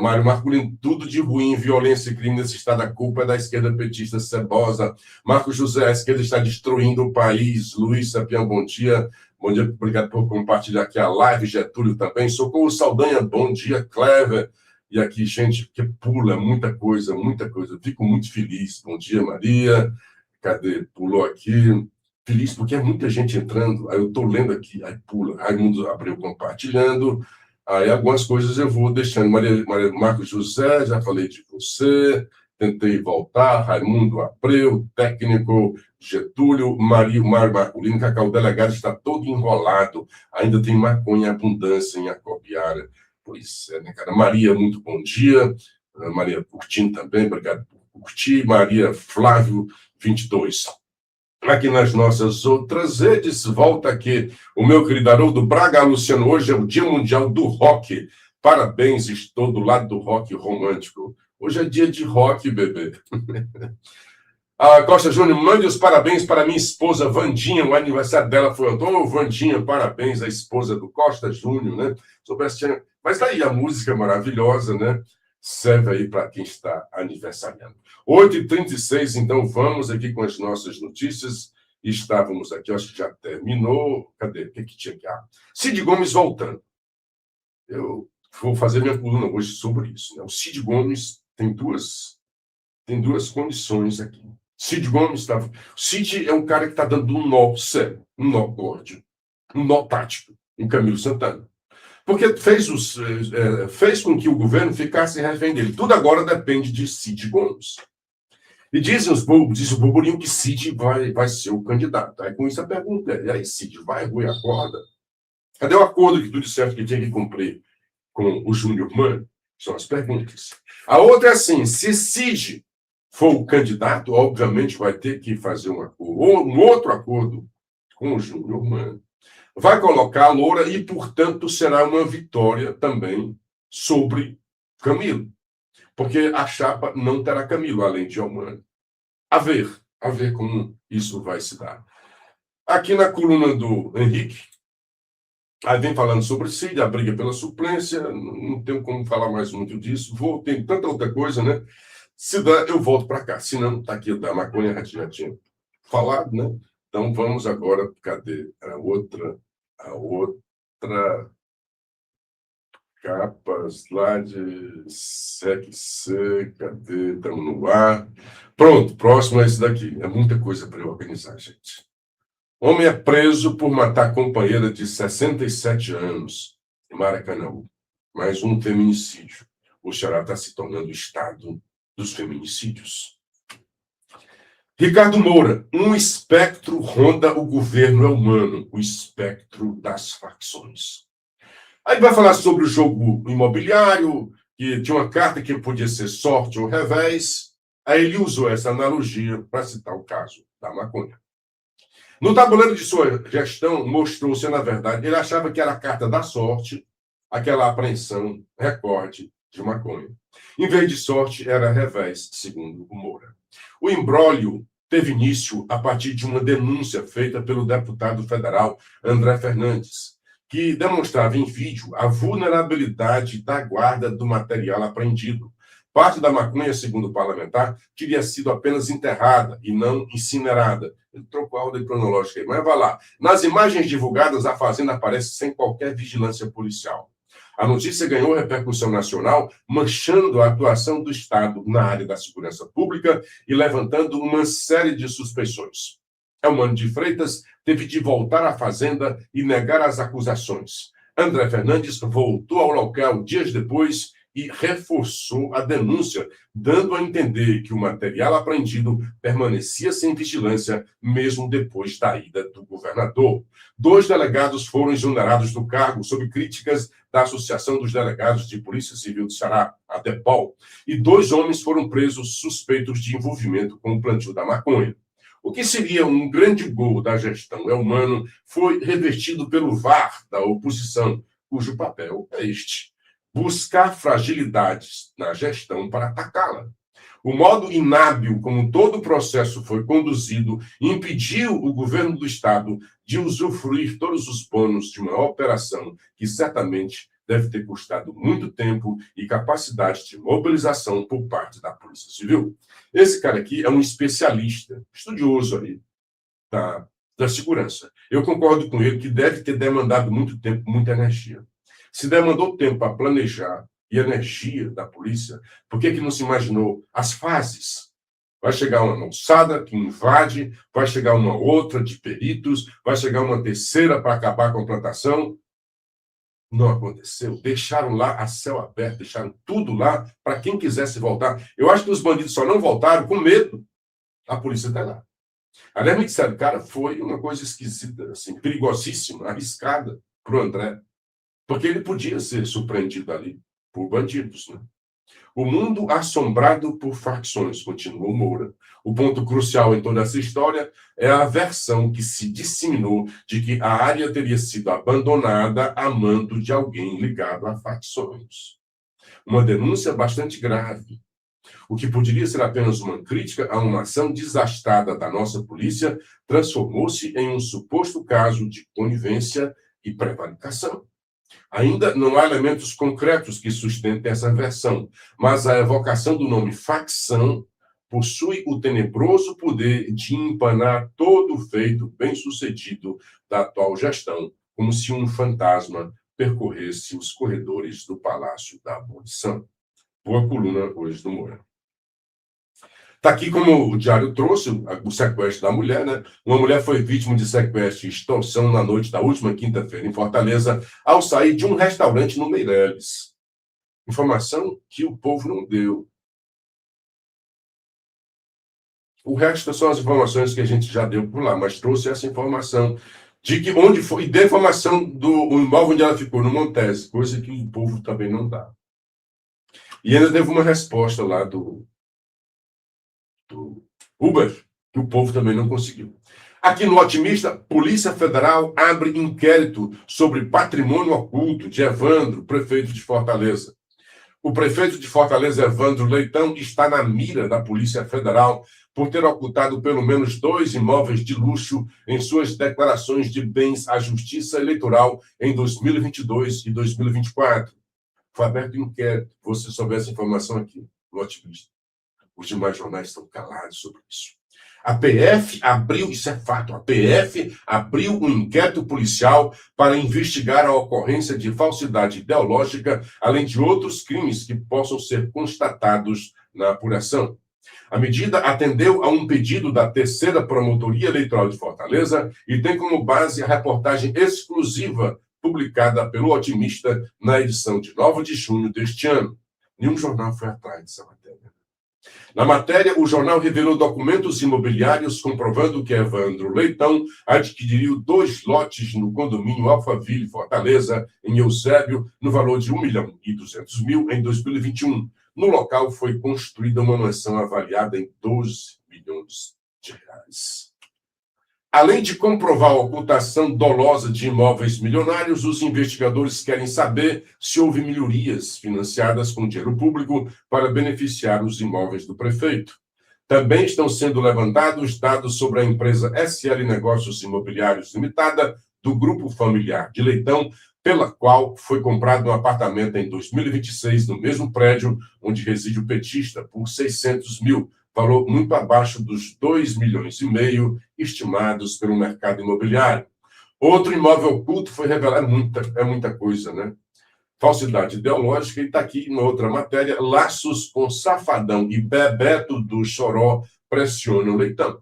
Mário Marculino, tudo de ruim, violência e crime nesse estado, a culpa é da esquerda petista cebosa. Marcos José, a esquerda está destruindo o país. Luiz Sapião, bom dia, obrigado por compartilhar aqui a live. Getúlio também, Socorro Saldanha, bom dia, Clever. E aqui, gente, que pula muita coisa, fico muito feliz. Bom dia, Maria, cadê? Pulou aqui, feliz porque é muita gente entrando, aí eu estou lendo aqui, aí pula, Raimundo Abreu compartilhando. Aí algumas coisas eu vou deixando. Maria Marcos José, já falei de você. Tentei voltar. Raimundo Abreu, técnico. Getúlio, Mário Marculino, Cacau, o delegado está todo enrolado. Ainda tem maconha em abundância em Acopiara. Pois é, né, cara? Maria, muito bom dia. Maria curtindo também, obrigado por curtir. Maria Flávio, 22. Aqui nas nossas outras redes, volta aqui o meu querido Haroldo Braga. Luciano, hoje é o Dia Mundial do Rock. Parabéns, estou do lado do rock romântico. Hoje é dia de rock, bebê. A Costa Júnior, mande os parabéns para minha esposa Vandinha. O aniversário dela foi ontem. Ô, Vandinha, parabéns à esposa do Costa Júnior, né? Mas tá aí a música maravilhosa, né? Serve aí para quem está aniversariando. 8h36, então vamos aqui com as nossas notícias. Estávamos aqui, acho que já terminou. Cadê? O que tinha aqui? Cid Gomes voltando. Eu vou fazer minha coluna hoje sobre isso, né? O Cid Gomes tem duas condições aqui. Cid Gomes estava. Cid é um cara que está dando um nó sério, um nó górdio, um nó tático em Camilo Santana. Porque fez com que o governo ficasse refém dele. Tudo agora depende de Cid Gomes. E diz o burburinho que Cid vai ser o candidato. Aí com isso a pergunta é, e aí Cid vai ruir a corda? Cadê o acordo que tu disseste que tinha que cumprir com o Júnior Mano? São as perguntas. A outra é assim, se Cid for o candidato, obviamente vai ter que fazer um outro acordo com o Júnior Mano. Vai colocar a Loura e, portanto, será uma vitória também sobre Camilo. Porque a chapa não terá Camilo, além de Eumano. A ver como isso vai se dar. Aqui na coluna do Henrique, Aí vem falando sobre Cid, a briga pela suplência, não tenho como falar mais muito disso, tem tanta outra coisa, né? Se dá, eu volto para cá, se não, tá aqui da maconha, já tinha falado, né? Então vamos agora, cadê a outra capas lá de SEC, cadê? Estamos no ar. Pronto, próximo é esse daqui. É muita coisa para eu organizar, gente. Homem é preso por matar companheira de 67 anos em Maracanã. Mais um feminicídio. O Ceará está se tornando o estado dos feminicídios. Ricardo Moura, um espectro ronda o governo humano, o espectro das facções. Aí vai falar sobre o jogo imobiliário, que tinha uma carta que podia ser sorte ou revés. Aí ele usou essa analogia para citar o caso da maconha. No tabuleiro de sua gestão, mostrou-se, na verdade, ele achava que era a carta da sorte, aquela apreensão, recorde de maconha. Em vez de sorte, era revés, segundo o Moura. O imbróglio teve início a partir de uma denúncia feita pelo deputado federal André Fernandes, que demonstrava em vídeo a vulnerabilidade da guarda do material apreendido. Parte da maconha, segundo o parlamentar, teria sido apenas enterrada e não incinerada. Ele trocou a ordem cronológica aí, mas vai lá. Nas imagens divulgadas, a fazenda aparece sem qualquer vigilância policial. A notícia ganhou repercussão nacional, manchando a atuação do Estado na área da segurança pública e levantando uma série de suspeições. Elmano de Freitas teve de voltar à fazenda e negar as acusações. André Fernandes voltou ao local dias depois e reforçou a denúncia, dando a entender que o material apreendido permanecia sem vigilância mesmo depois da ida do governador. 2 delegados foram exonerados do cargo sob críticas da Associação dos Delegados de Polícia Civil do Ceará, a DEPOL, e 2 homens foram presos suspeitos de envolvimento com o plantio da maconha. O que seria um grande gol da gestão Elmano foi revestido pelo VAR da oposição, cujo papel é este: buscar fragilidades na gestão para atacá-la. O modo inábil como todo o processo foi conduzido impediu o governo do Estado de usufruir todos os bônus de uma operação que certamente deve ter custado muito tempo e capacidade de mobilização por parte da Polícia Civil. Esse cara aqui é um especialista, estudioso aí da segurança. Eu concordo com ele que deve ter demandado muito tempo, muita energia. Se demandou tempo para planejar e energia da polícia, por que não se imaginou as fases? Vai chegar uma moçada que invade, vai chegar uma outra de peritos, vai chegar uma terceira para acabar com a plantação. Não aconteceu. Deixaram lá a céu aberto, deixaram tudo lá para quem quisesse voltar. Eu acho que os bandidos só não voltaram com medo. A polícia está lá. Aliás, me disseram, cara, foi uma coisa esquisita, assim, perigosíssima, arriscada para o André. Porque ele podia ser surpreendido ali por bandidos, né? O mundo assombrado por facções, continuou Moura. O ponto crucial em toda essa história é a versão que se disseminou de que a área teria sido abandonada a mando de alguém ligado a facções. Uma denúncia bastante grave. O que poderia ser apenas uma crítica a uma ação desastrada da nossa polícia transformou-se em um suposto caso de conivência e prevaricação. Ainda não há elementos concretos que sustentem essa versão, mas a evocação do nome facção possui o tenebroso poder de empanar todo o feito bem-sucedido da atual gestão, como se um fantasma percorresse os corredores do Palácio da Abolição. Boa coluna hoje do Moura. Está aqui, como o Diário trouxe, o sequestro da mulher, né? Uma mulher foi vítima de sequestro e extorsão na noite da última quinta-feira em Fortaleza, ao sair de um restaurante no Meireles. Informação que o povo não deu. O resto são as informações que a gente já deu por lá, mas trouxe essa informação de que onde foi, e deu informação do imóvel onde ela ficou, no Montese, coisa que o povo também não dá. E ainda teve uma resposta lá do Uber, que o povo também não conseguiu. Aqui no Otimista, Polícia Federal abre inquérito sobre patrimônio oculto de Evandro, prefeito de Fortaleza. O prefeito de Fortaleza, Evandro Leitão, está na mira da Polícia Federal por ter ocultado pelo menos 2 imóveis de luxo em suas declarações de bens à Justiça Eleitoral em 2022 e 2024. Foi aberto um inquérito. Você souber essa informação aqui, no Otimista. Os demais jornais estão calados sobre isso. A PF abriu, isso é fato, a PF abriu um inquérito policial para investigar a ocorrência de falsidade ideológica, além de outros crimes que possam ser constatados na apuração. A medida atendeu a um pedido da 3ª Promotoria Eleitoral de Fortaleza e tem como base a reportagem exclusiva publicada pelo Otimista na edição de 9 de junho deste ano. Nenhum jornal foi atrás dessa matéria. Na matéria, o jornal revelou documentos imobiliários comprovando que Evandro Leitão adquiriu 2 lotes no condomínio Alphaville, Fortaleza, em Eusébio, no valor de R$1.200.000 em 2021. No local foi construída uma mansão avaliada em 12 milhões de reais. Além de comprovar a ocultação dolosa de imóveis milionários, os investigadores querem saber se houve melhorias financiadas com dinheiro público para beneficiar os imóveis do prefeito. Também estão sendo levantados dados sobre a empresa SL Negócios Imobiliários Limitada, do grupo familiar de Leitão, pela qual foi comprado um apartamento em 2026 no mesmo prédio onde reside o petista, por R$600.000, valor muito abaixo dos R$2,5 milhões estimados pelo mercado imobiliário. Outro imóvel oculto foi revelado, é muita coisa, né? Falsidade ideológica, e está aqui uma outra matéria, laços com Safadão e Bebeto do Choró pressionam Leitão.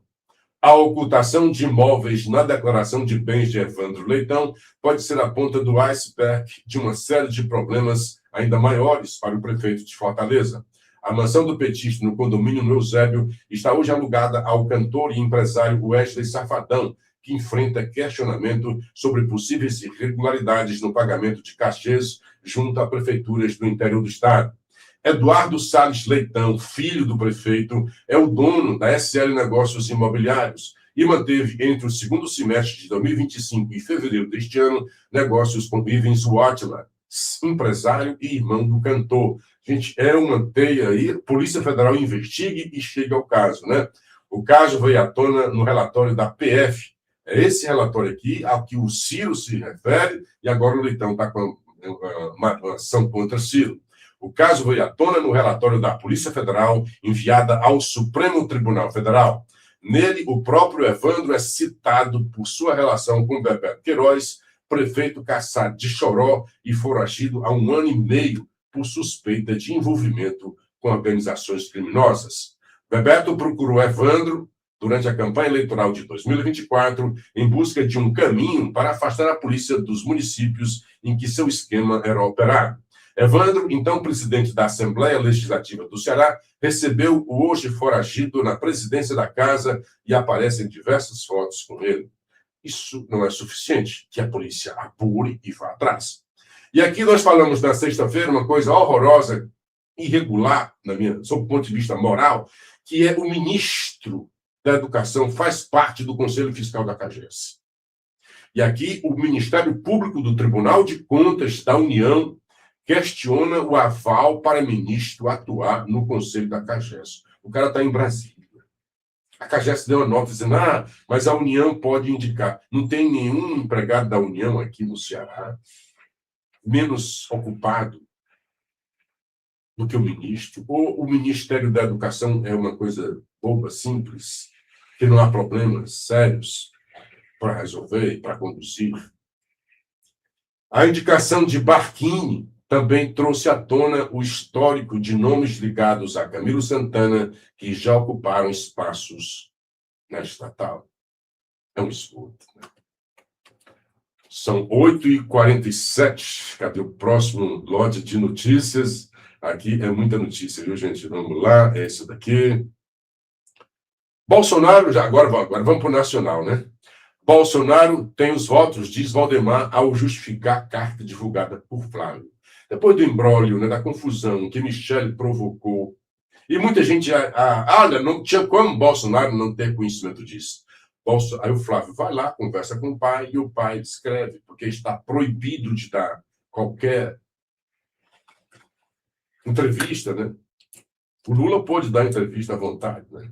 A ocultação de imóveis na declaração de bens de Evandro Leitão pode ser a ponta do iceberg de uma série de problemas ainda maiores para o prefeito de Fortaleza. A mansão do petista no condomínio no Eusébio está hoje alugada ao cantor e empresário Wesley Safadão, que enfrenta questionamento sobre possíveis irregularidades no pagamento de cachês junto a prefeituras do interior do estado. Eduardo Salles Leitão, filho do prefeito, é o dono da SL Negócios Imobiliários e manteve entre o segundo semestre de 2025 e fevereiro deste ano negócios com Ivens Watler, empresário e irmão do cantor. Gente, é uma teia aí, Polícia Federal investigue e chega ao caso, né? O caso veio à tona no relatório da PF. É esse relatório aqui ao que o Ciro se refere, e agora o Leitão está com uma ação contra Ciro. O caso veio à tona no relatório da Polícia Federal, enviada ao Supremo Tribunal Federal. Nele, o próprio Evandro é citado por sua relação com Bebeto Queiroz, prefeito caçado de Choró e foragido há 1 ano e meio por suspeita de envolvimento com organizações criminosas. Bebeto procurou Evandro durante a campanha eleitoral de 2024 em busca de um caminho para afastar a polícia dos municípios em que seu esquema era operado. Evandro, então presidente da Assembleia Legislativa do Ceará, recebeu o hoje foragido na presidência da casa e aparecem diversas fotos com ele. Isso não é suficiente, que a polícia apure e vá atrás. E aqui nós falamos na sexta-feira uma coisa horrorosa, irregular, sob o ponto de vista moral, que é o ministro da Educação faz parte do Conselho Fiscal da CAGES. E aqui o Ministério Público do Tribunal de Contas da União questiona o aval para ministro atuar no Conselho da CAGES. O cara está em Brasília. A CAGES deu uma nota dizendo, mas a União pode indicar. Não tem nenhum empregado da União aqui no Ceará menos ocupado do que o ministro. Ou o Ministério da Educação é uma coisa boba, simples, que não há problemas sérios para resolver e para conduzir. A indicação de Barquini também trouxe à tona o histórico de nomes ligados a Camilo Santana, que já ocuparam espaços na estatal. É um esgoto, né? São 8h47. Cadê o próximo lote de notícias? Aqui é muita notícia, viu, gente? Vamos lá, é esse daqui. Bolsonaro, agora vamos para o nacional, né? Bolsonaro tem os votos, diz Valdemar, ao justificar a carta divulgada por Flávio. Depois do imbróglio, né, da confusão que Michele provocou, e muita gente, olha, não tinha como Bolsonaro não ter conhecimento disso. Aí o Flávio vai lá, conversa com o pai, e o pai escreve, porque está proibido de dar qualquer entrevista, né? O Lula pôde dar entrevista à vontade, né?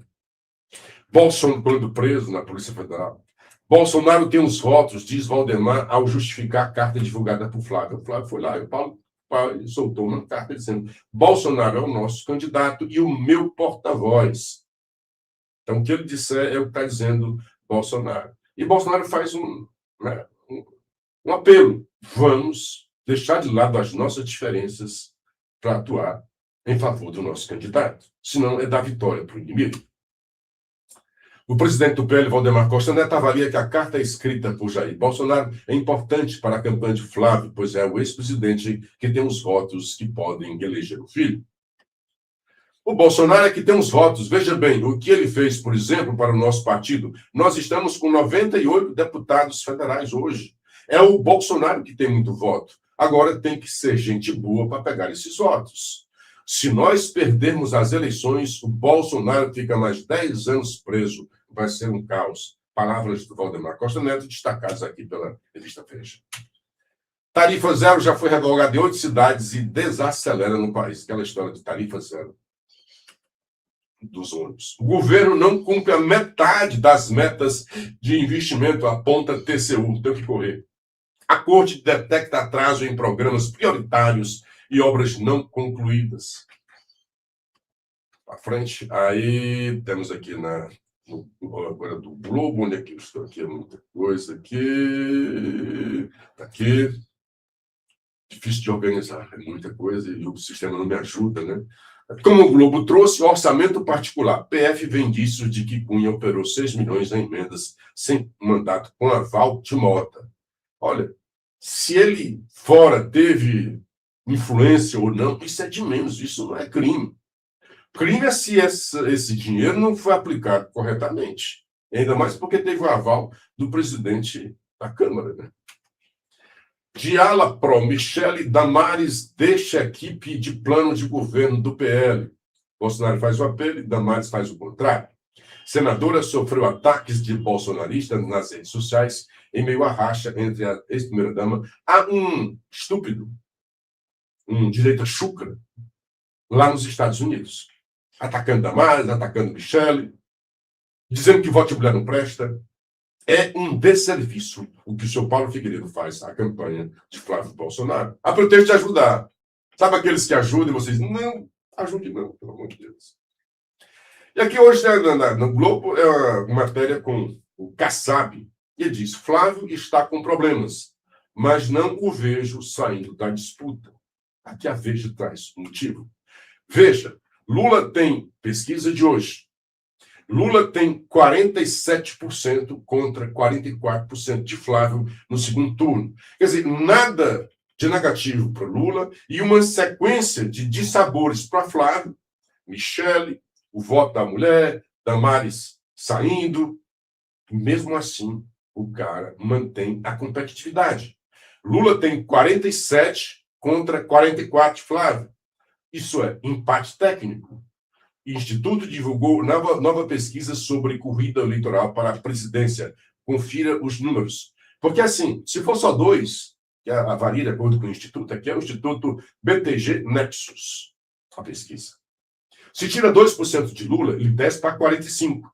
Bolsonaro, quando preso na Polícia Federal. Bolsonaro tem os votos, diz Valdemar, ao justificar a carta divulgada por Flávio. O Flávio foi lá e o Paulo soltou uma carta dizendo: Bolsonaro é o nosso candidato e o meu porta-voz. Então, o que ele disser é o que está dizendo Bolsonaro. E Bolsonaro faz um apelo. Vamos deixar de lado as nossas diferenças para atuar em favor do nosso candidato. Senão é dar vitória para o inimigo. O presidente do PL, Valdemar Costa Neto, avalia que a carta escrita por Jair Bolsonaro é importante para a campanha de Flávio, pois é o ex-presidente que tem os votos que podem eleger o filho. O Bolsonaro é que tem os votos. Veja bem, o que ele fez, por exemplo, para o nosso partido. Nós estamos com 98 deputados federais hoje. É o Bolsonaro que tem muito voto. Agora tem que ser gente boa para pegar esses votos. Se nós perdermos as eleições, o Bolsonaro fica mais 10 anos preso. Vai ser um caos. Palavras do Valdemar Costa Neto, destacadas aqui pela revista Veja. Tarifa zero já foi revogada em 8 cidades e desacelera no país. Aquela história de tarifa zero dos ônibus. O governo não cumpre a metade das metas de investimento, aponta TCU. Tem que correr. A corte detecta atraso em programas prioritários e obras não concluídas. À frente, aí temos aqui agora do Globo, onde é que eu estou aqui? Muita coisa aqui. Aqui. Difícil de organizar, é muita coisa e o sistema não me ajuda, né? Como o Globo trouxe, orçamento particular. PF vê indícios de que Cunha operou 6 milhões em emendas sem mandato com aval de Mota. Olha, se ele fora teve influência ou não, isso é de menos, isso não é crime. Crime é se esse dinheiro não foi aplicado corretamente. Ainda mais porque teve o aval do presidente da Câmara, né? De ala pro, Michele Damares deixa a equipe de plano de governo do PL. Bolsonaro faz o apelo e Damares faz o contrário. Senadora sofreu ataques de bolsonaristas nas redes sociais em meio à racha entre a ex-primeira-dama a um estúpido, um direita chucra, lá nos Estados Unidos. Atacando Damares, atacando Michele, dizendo que voto de mulher não presta. É um desserviço o que o senhor Paulo Figueiredo faz à campanha de Flávio Bolsonaro. A pretexto de ajudar. Sabe aqueles que ajudam e vocês não, ajude não, pelo amor de Deus. E aqui hoje, no Globo, é uma matéria com o Kassab. Ele diz: Flávio está com problemas, mas não o vejo saindo da disputa. Aqui a Veja traz um motivo. Veja, Lula tem, pesquisa de hoje, Lula tem 47% contra 44% de Flávio no segundo turno. Quer dizer, nada de negativo para Lula e uma sequência de dissabores para Flávio, Michele, o voto da mulher, Damares saindo. Mesmo assim, o cara mantém a competitividade. Lula tem 47 contra 44 de Flávio. Isso é empate técnico. O Instituto divulgou nova pesquisa sobre corrida eleitoral para a presidência. Confira os números. Porque, assim, se for só 2, que varia de acordo com o Instituto, aqui é o Instituto BTG Nexus, a pesquisa. Se tira 2% de Lula, ele desce para 45%.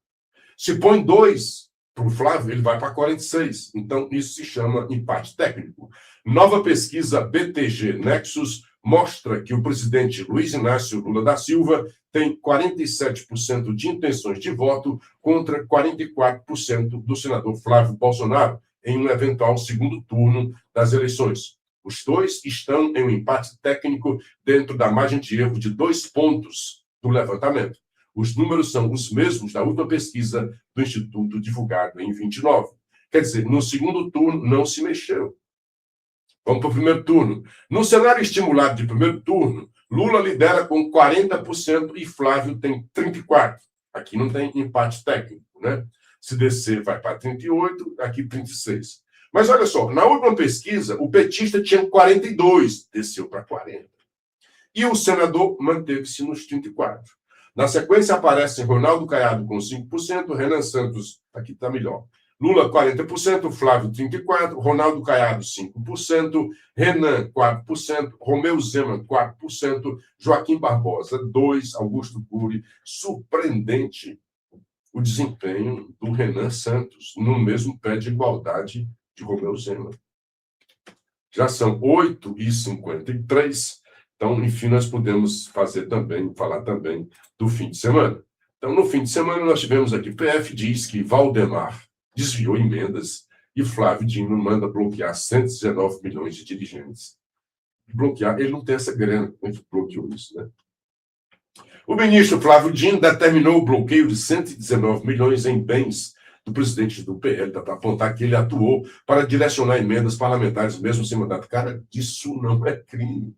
Se põe 2% para o Flávio, ele vai para 46%. Então, isso se chama empate técnico. Nova pesquisa BTG Nexus mostra que o presidente Luiz Inácio Lula da Silva tem 47% de intenções de voto contra 44% do senador Flávio Bolsonaro em um eventual segundo turno das eleições. Os dois estão em um empate técnico dentro da margem de erro de 2 pontos do levantamento. Os números são os mesmos da última pesquisa do Instituto divulgado em 29. Quer dizer, no segundo turno não se mexeu. Vamos para o primeiro turno. No cenário estimulado de primeiro turno, Lula lidera com 40% e Flávio tem 34%. Aqui não tem empate técnico, né? Se descer, vai para 38%, aqui 36%. Mas olha só, na última pesquisa, o petista tinha 42%, desceu para 40%. E o senador manteve-se nos 34%. Na sequência, aparecem Ronaldo Caiado com 5%, Renan Santos, aqui está melhor, Lula, 40%, Flávio, 34%, Ronaldo Caiado, 5%, Renan, 4%, Romeu Zema, 4%, Joaquim Barbosa, 2%, Augusto Cury, surpreendente o desempenho do Renan Santos, no mesmo pé de igualdade de Romeu Zema. Já são 8h53, então, enfim, nós podemos falar também do fim de semana. Então, no fim de semana, nós tivemos aqui, PF diz que Valdemar desviou emendas e Flávio Dino manda bloquear 119 milhões de dirigentes. Bloquear, ele não tem essa grana, a gente bloqueou isso, né? O ministro Flávio Dino determinou o bloqueio de 119 milhões em bens do presidente do PL, para apontar que ele atuou para direcionar emendas parlamentares, mesmo sem mandato. Cara, isso não é crime.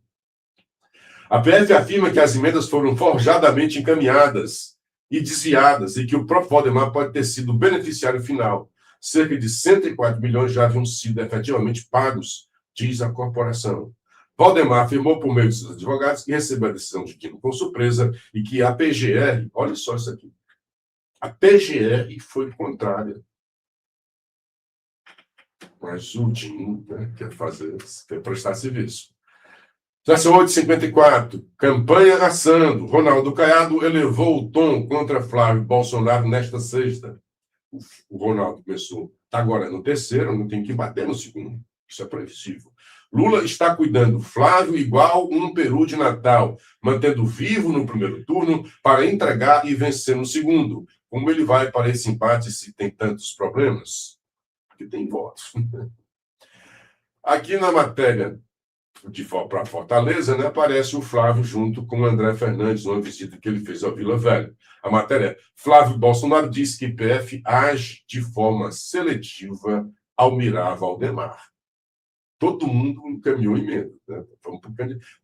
A PF afirma que as emendas foram forjadamente encaminhadas e desviadas e que o próprio Valdemar pode ter sido o beneficiário final. Cerca de 104 milhões já haviam sido efetivamente pagos, diz a corporação. Valdemar afirmou por meio de seus advogados que recebeu a decisão de Dino com surpresa e que a PGR, olha só isso aqui, a PGR foi contrária. Mas o Dino, né, quer prestar serviço. Já são 8h54. Campanha assando. Ronaldo Caiado elevou o tom contra Flávio Bolsonaro nesta sexta. O Ronaldo começou. Agora no terceiro, não tem que bater no segundo. Isso é previsível. Lula está cuidando Flávio igual um peru de Natal, mantendo vivo no primeiro turno para entregar e vencer no segundo. Como ele vai para esse empate se tem tantos problemas? Porque tem votos. Aqui na matéria para Fortaleza, né, aparece o Flávio junto com o André Fernandes, numa visita que ele fez ao Vila Velha. A matéria é: Flávio Bolsonaro diz que PF age de forma seletiva ao mirar Valdemar. Todo mundo encaminhou emenda. Né?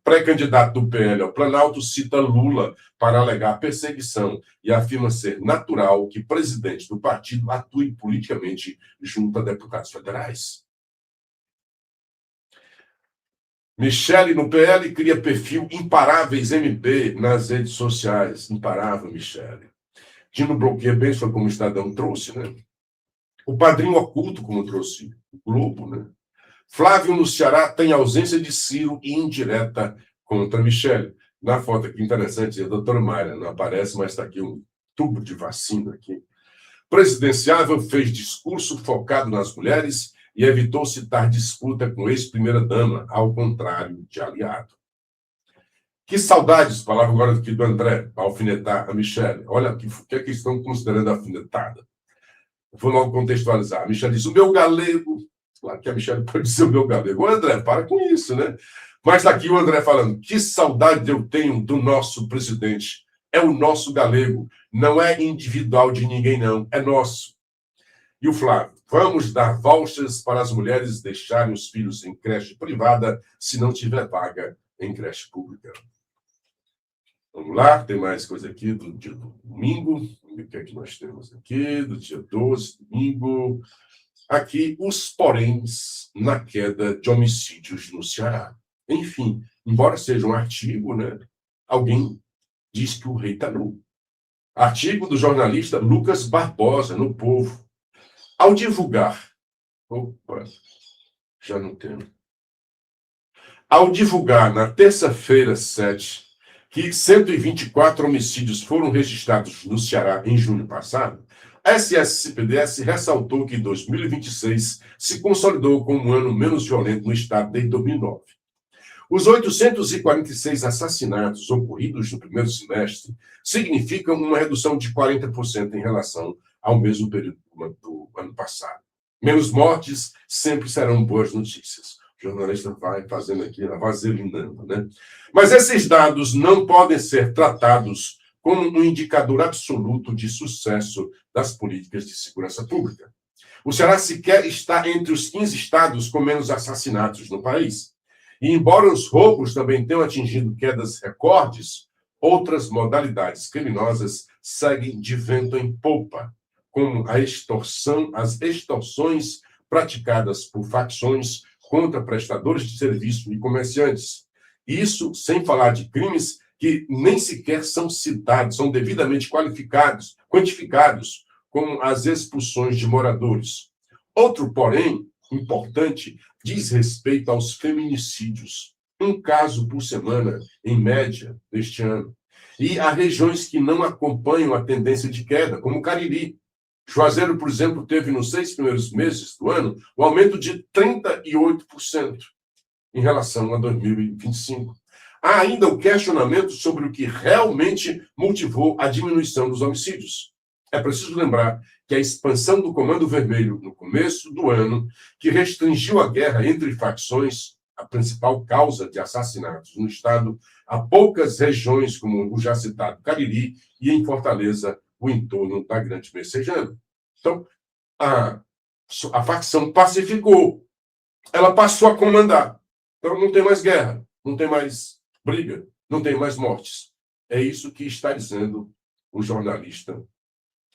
Pré-candidato do PL ao Planalto cita Lula para alegar perseguição e afirma ser natural que presidente do partido atue politicamente junto a deputados federais. Michele, no PL, cria perfil Imparáveis MP nas redes sociais. Imparável, Michele. Dino bloqueia bem, foi como o Estadão trouxe, né? O padrinho oculto, como trouxe o Globo, né? Flávio no Ceará tem ausência de Ciro e indireta contra Michele. Na foto aqui, interessante, a doutora Mayra não aparece, mas está aqui um tubo de vacina aqui. Presidenciável fez discurso focado nas mulheres e evitou citar disputa com ex-primeira-dama, ao contrário de aliado. Que saudades, palavra agora aqui do André, para alfinetar a Michele. Olha o que é que estão considerando alfinetada. Vou logo contextualizar. A Michele diz: o meu galego. Claro que a Michele pode dizer o meu galego. O André, para com isso, né? Mas está aqui o André falando: que saudade eu tenho do nosso presidente. É o nosso galego. Não é individual de ninguém, não. É nosso. E o Flávio: vamos dar vouchers para as mulheres deixarem os filhos em creche privada se não tiver vaga em creche pública. Vamos lá, tem mais coisa aqui do dia do domingo. O que é que nós temos aqui? Do dia 12, domingo. Aqui, os poréns na queda de homicídios no Ceará. Enfim, embora seja um artigo, né, alguém diz que o rei está nu. Artigo do jornalista Lucas Barbosa, no Povo. Ao divulgar... Opa, já não tenho. Ao divulgar, na terça-feira, 7, que 124 homicídios foram registrados no Ceará em junho passado, a SSC-PDS ressaltou que 2026 se consolidou como um ano menos violento no estado desde 2009. Os 846 assassinatos ocorridos no primeiro semestre significam uma redução de 40% em relação ao mesmo período do ano passado. Menos mortes sempre serão boas notícias. O jornalista vai fazendo aqui, vaselinando, né? Mas esses dados não podem ser tratados como um indicador absoluto de sucesso das políticas de segurança pública. O Ceará sequer está entre os 15 estados com menos assassinatos no país. E, embora os roubos também tenham atingido quedas recordes, outras modalidades criminosas seguem de vento em popa, como a extorsão, as extorsões praticadas por facções contra prestadores de serviço e comerciantes. Isso sem falar de crimes que nem sequer são citados, são devidamente quantificados, como as expulsões de moradores. Outro, porém, importante, diz respeito aos feminicídios. Um caso por semana, em média, neste ano. E há regiões que não acompanham a tendência de queda, como o Cariri. Juazeiro, por exemplo, teve nos 6 primeiros meses do ano um aumento de 38% em relação a 2025. Há ainda o questionamento sobre o que realmente motivou a diminuição dos homicídios. É preciso lembrar que a expansão do Comando Vermelho no começo do ano, que restringiu a guerra entre facções, a principal causa de assassinatos no estado, há poucas regiões, como o já citado Cariri, e em Fortaleza, o entorno da Grande Messejana. Então, a facção pacificou. Ela passou a comandar. Então, não tem mais guerra, não tem mais briga, não tem mais mortes. É isso que está dizendo o jornalista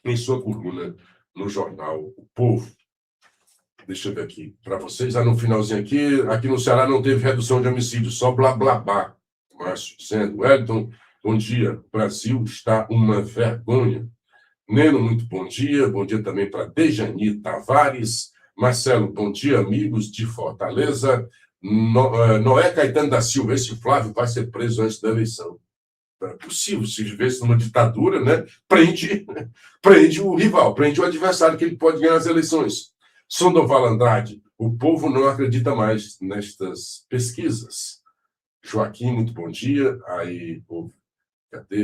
em sua coluna no jornal O Povo. Deixa eu ver aqui para vocês. No finalzinho aqui no Ceará não teve redução de homicídios, só blá, blá, blá. Márcio dizendo, Wellington, bom dia. Brasil está uma vergonha. Neno, muito bom dia. Bom dia também para Dejani Tavares. Marcelo, bom dia, amigos de Fortaleza. Noé Caetano da Silva, esse Flávio vai ser preso antes da eleição. É possível, se vivesse numa ditadura, né? Prende o rival, prende o adversário que ele pode ganhar as eleições. Sandoval Andrade, o povo não acredita mais nestas pesquisas. Joaquim, muito bom dia. Aí,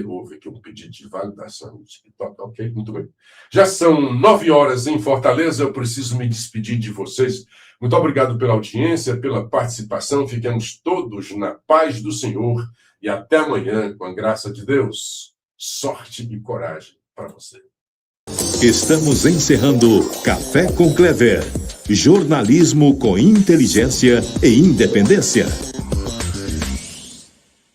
houve aqui um pedido de validação no TikTok. Ok, muito bem. Já são 9 horas em Fortaleza, eu preciso me despedir de vocês. Muito obrigado pela audiência, pela participação. Fiquemos todos na paz do Senhor e até amanhã, com a graça de Deus. Sorte e coragem para você. Estamos encerrando Café com Clever. Jornalismo com inteligência e independência.